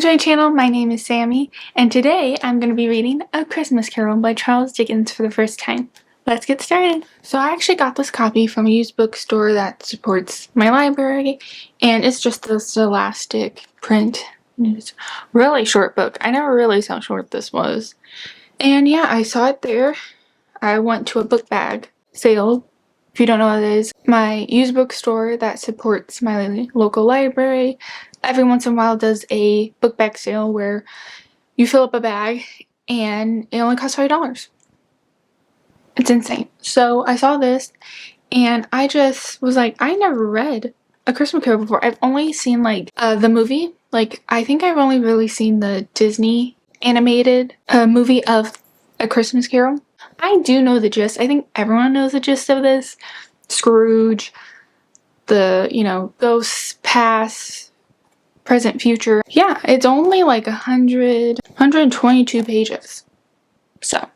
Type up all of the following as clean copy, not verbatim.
to my channel. My name is Sammy, and today I'm going to be reading A Christmas Carol by Charles Dickens for the first time. Let's get started. So I actually got this copy from a used bookstore that supports my library, and it's just the Scholastic print. It's a really short book. I never realized how short this was. And yeah, I saw it there. I went to a book bag sale. If you don't know what it is, my used bookstore that supports my local library every once in a while does a book bag sale where you fill up a bag and it only costs $5. It's insane. So I saw this and I just was like, I never read A Christmas Carol before. I've only seen like the movie. Like I think I've only really seen the Disney animated movie of A Christmas Carol. I do know the gist. I think everyone knows the gist of this. Scrooge, the, ghosts, past, present, future. Yeah, it's only like 122 pages. So,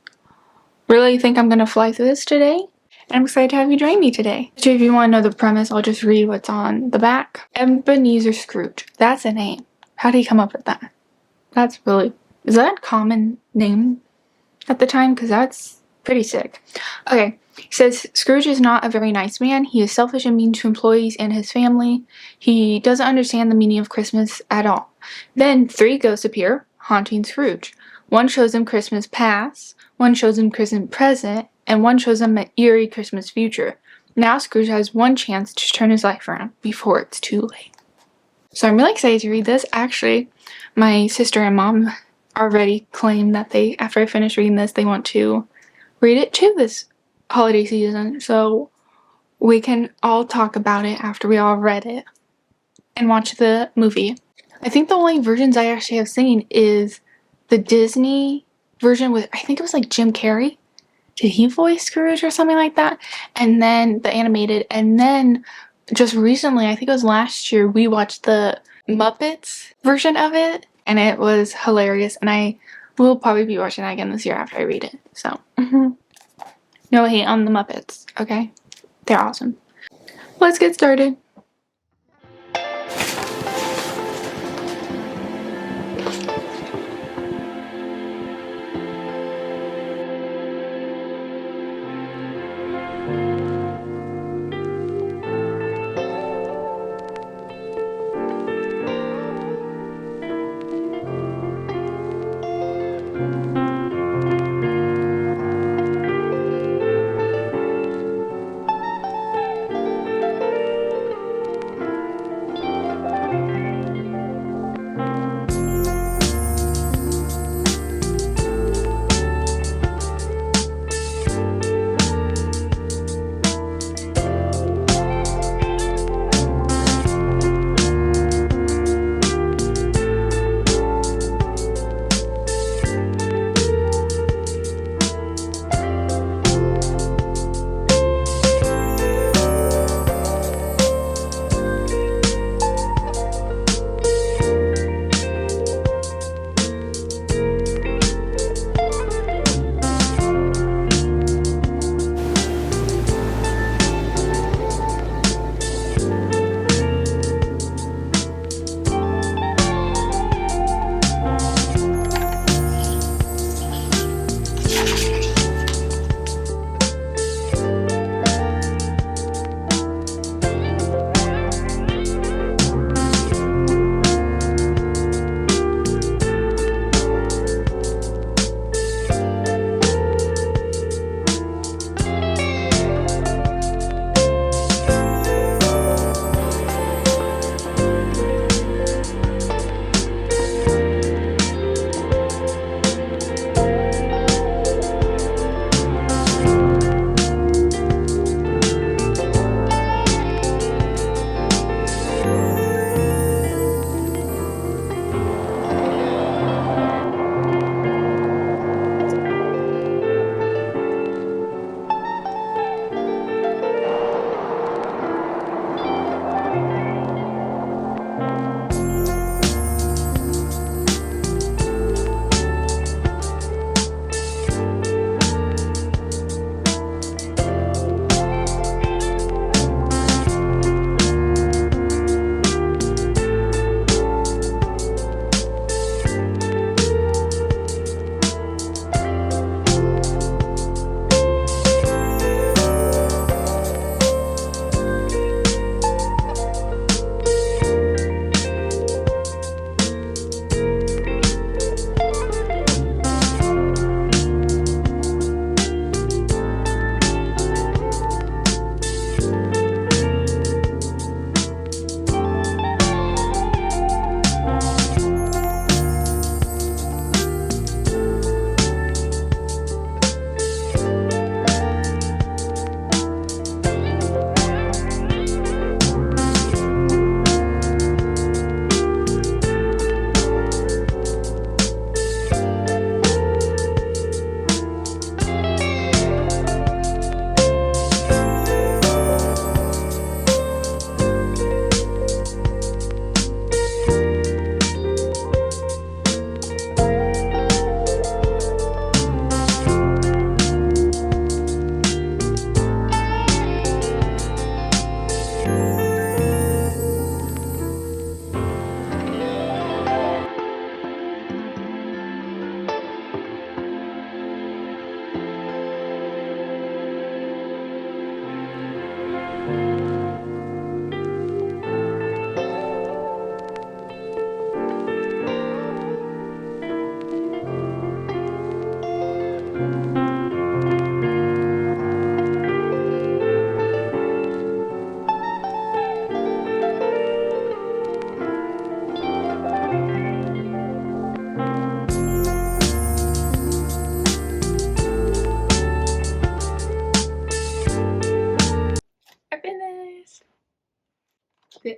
really think I'm gonna fly through this today. And I'm excited to have you join me today. So if you want to know the premise, I'll just read what's on the back. Ebenezer Scrooge. That's a name. How did he come up with that? Is that a common name at the time? Because that's pretty sick. Okay, he says, Scrooge is not a very nice man. He is selfish and mean to employees and his family. He doesn't understand the meaning of Christmas at all. Then 3 ghosts appear, haunting Scrooge. One shows him Christmas past, one shows him Christmas present, and one shows him an eerie Christmas future. Now Scrooge has one chance to turn his life around before it's too late. So I'm really excited to read this. Actually, my sister and mom already claimed that after I finish reading this, they want to read it too this holiday season, so we can all talk about it after we all read it and watch the movie. I think the only versions I actually have seen is the Disney version with, I think it was like Jim Carrey. Did he voice Scrooge or something like that? And then the animated, and then just recently, I think it was last year, we watched the Muppets version of it, and it was hilarious, and I will probably be watching that again this year after I read it. So, no hate on the Muppets, okay? They're awesome. Let's get started.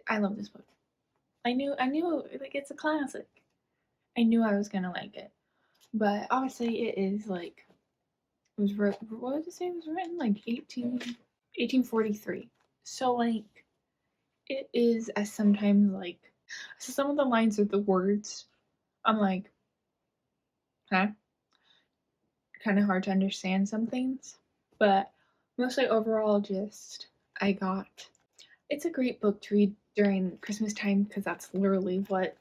I love this book. I knew, like, it's a classic. I knew I was gonna like it. But obviously it is like, it was, what did it say it was written? Like 1843. So like, it is as sometimes like, so some of the lines of the words, I'm like, huh? Kind of hard to understand some things. But mostly overall, just, it's a great book to read during Christmas time because that's literally what,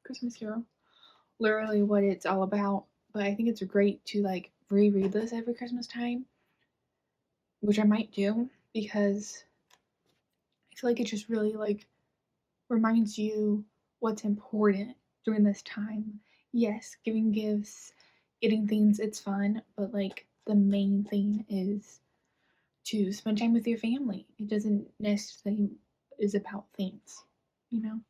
Christmas Carol, literally what it's all about. But I think it's great to like reread this every Christmas time, which I might do because I feel like it just really like reminds you what's important during this time. Yes, giving gifts, getting things, it's fun, but like the main thing is to spend time with your family. It doesn't necessarily is about things, you know?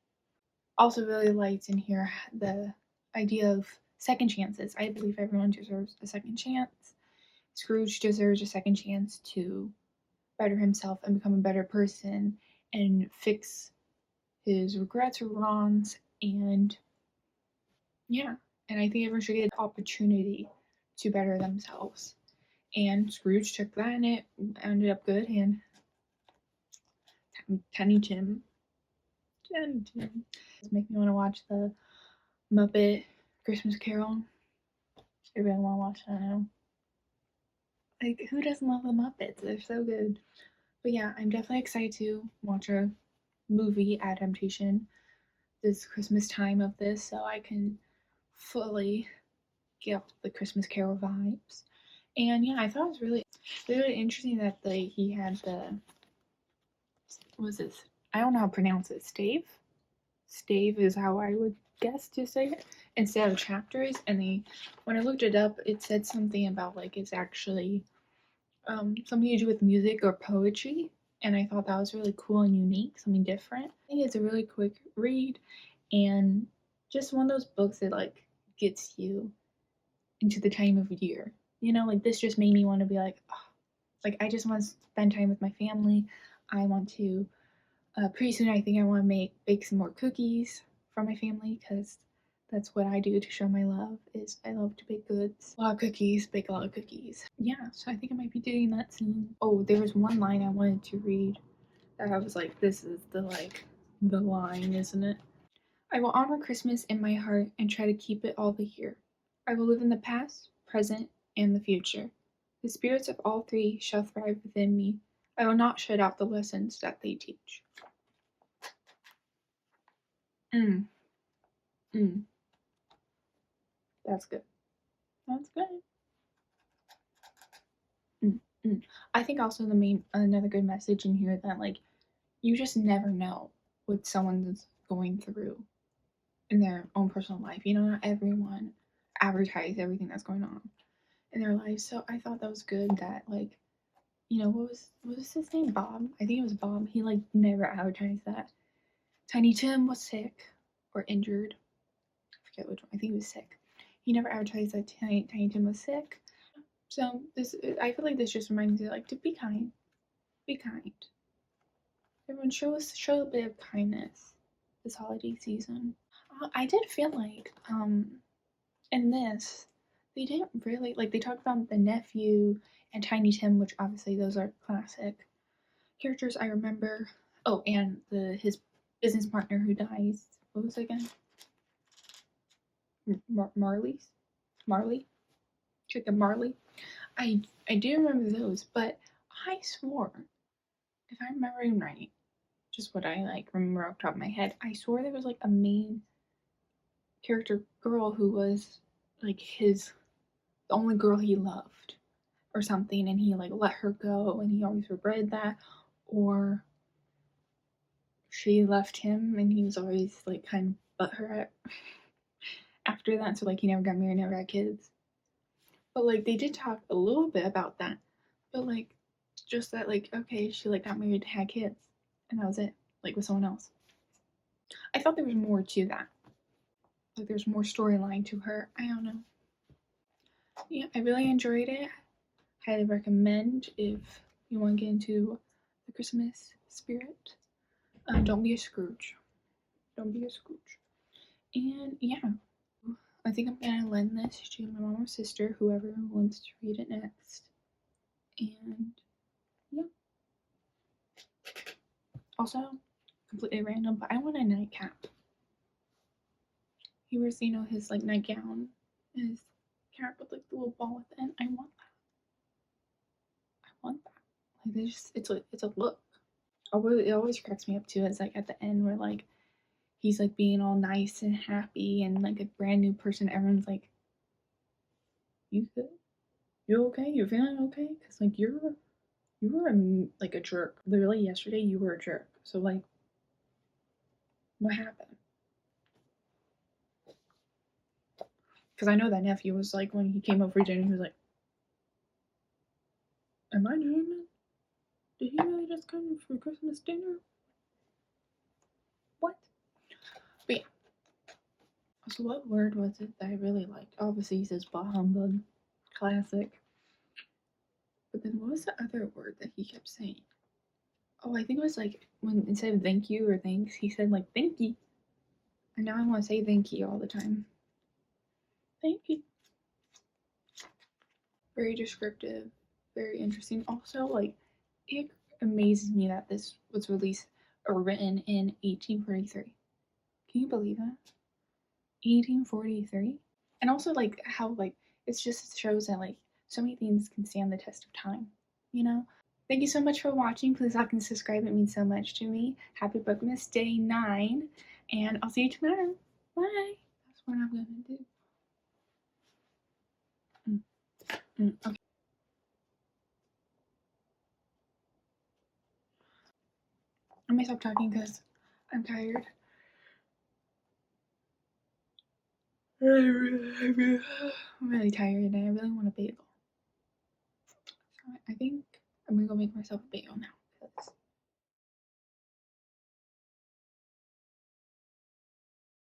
Also really liked in here the idea of second chances. I believe everyone deserves a second chance. Scrooge deserves a second chance to better himself and become a better person and fix his regrets or wrongs. And yeah, and I think everyone should get an opportunity to better themselves. And Scrooge took that and it ended up good. And Tiny Tim does make me want to watch the Muppet Christmas Carol. I really want to watch that now. Like, who doesn't love the Muppets? They're so good. But yeah, I'm definitely excited to watch a movie adaptation this Christmas time of this so I can fully get the Christmas Carol vibes. And yeah, I thought it was really, really interesting that he had the, what was this? I don't know how to pronounce it. Stave? Stave is how I would guess to say it. Instead of chapters. And when I looked it up, it said something about like it's actually something to do with music or poetry. And I thought that was really cool and unique, something different. I think it's a really quick read and just one of those books that like gets you into the time of year. You know, like this just made me want to be like, oh, like I just want to spend time with my family. I want to, pretty soon I think I want to bake some more cookies for my family because that's what I do to show my love is I love to bake goods. A lot of cookies, bake a lot of cookies. Yeah, so I think I might be doing that soon. Oh, there was one line I wanted to read that I was like, this is the line, isn't it? I will honor Christmas in my heart and try to keep it all the year. I will live in the past, present, and the future. The spirits of all three shall thrive within me. I will not shut out the lessons that they teach. Mm, mm. That's good. That's good. Mm, mm. I think also another good message in here that like you just never know what someone's going through in their own personal life. You know, not everyone advertise everything that's going on in their life. So I thought that was good that like, you know, what was his name? Bob? I think it was Bob. He like never advertised that Tiny Tim was sick or injured. I forget which one. I think he was sick. He never advertised that Tiny Tim was sick. So I feel like this just reminds you like to be kind. Be kind. Everyone show a bit of kindness this holiday season. I did feel like in this they didn't really like they talked about the nephew and Tiny Tim, which obviously those are classic characters I remember. Oh, and his business partner who dies. What was it again? Marley? Chicken Marley. I do remember those, but I swore, if I'm remembering right, just what I like remember off the top of my head, I swore there was like a main character girl who was like the only girl he loved or something, and he like let her go and he always regretted that, or she left him and he was always like kind of butthurt after that, so like he never got married, never had kids. But like they did talk a little bit about that, but like just that like okay, she like got married, had kids, and that was it, like with someone else. I thought there was more to that, like there's more storyline to her. I don't know. Yeah, I really enjoyed it. Highly recommend if you want to get into the Christmas spirit. Don't be a Scrooge. Don't be a Scrooge. And yeah, I think I'm gonna lend this to my mom or sister, whoever wants to read it next. And yeah. Also, completely random, but I want a nightcap. He wears, you know, his like nightgown, his cap with like the little ball at the end. I want that. I want that. Like it's a look. It always cracks me up too. It's like at the end where like he's like being all nice and happy and like a brand new person. Everyone's like, "You good? You okay? You feeling okay?" Because like you were like a jerk. Literally yesterday, you were a jerk. So like, what happened? Because I know that nephew was like when he came over for dinner, he was like, "Am I dreaming? Did he really just come for Christmas dinner? What?" But yeah. So what word was it that I really liked? Obviously, he says bah humbug, classic. But then what was the other word that he kept saying? Oh, I think it was like when instead of thank you or thanks, he said like thank you. And now I want to say thank you all the time. Thank you. Very descriptive, very interesting. Also, like, it amazes me that this was released or written in 1843. Can you believe that? 1843? And also, like, how, like, it just shows that, like, so many things can stand the test of time, you know? Thank you so much for watching. Please like and subscribe. It means so much to me. Happy Bookmas Day 9. And I'll see you tomorrow. Bye. That's what I'm going to do. Okay. I may stop talking because I'm tired. I'm really tired and I really want a bagel. So I think I'm gonna go make myself a bagel now.